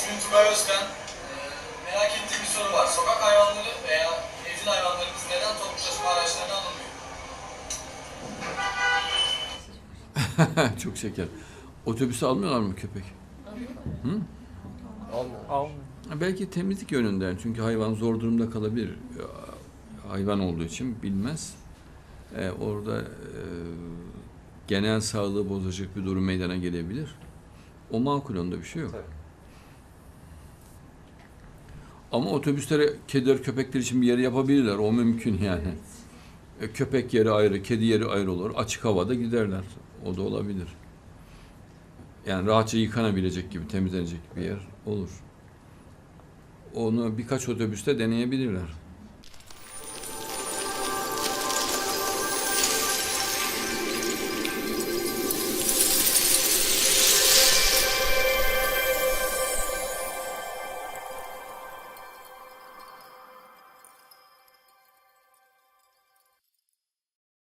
İsmim Tugay Özkan. Merak ettiğim bir soru var. Sokak hayvanları veya evcil hayvanlarımız neden toplu taşıma araçlarına alınmıyor? Çok şeker. Otobüse almıyorlar mı köpek? Hı? Almıyor. Belki temizlik yönünden. Çünkü hayvan zor durumda kalabilir. Hayvan olduğu için bilmez. Orada genel sağlığı bozacak bir durum meydana gelebilir. O makul, onda bir şey yok. Tabii. Ama otobüslere kediler, köpekler için bir yeri yapabilirler. O mümkün yani. Köpek yeri ayrı, kedi yeri ayrı olur. Açık havada giderler. O da olabilir. Yani rahatça yıkanabilecek gibi, temizlenecek bir yer olur. Onu birkaç otobüste deneyebilirler.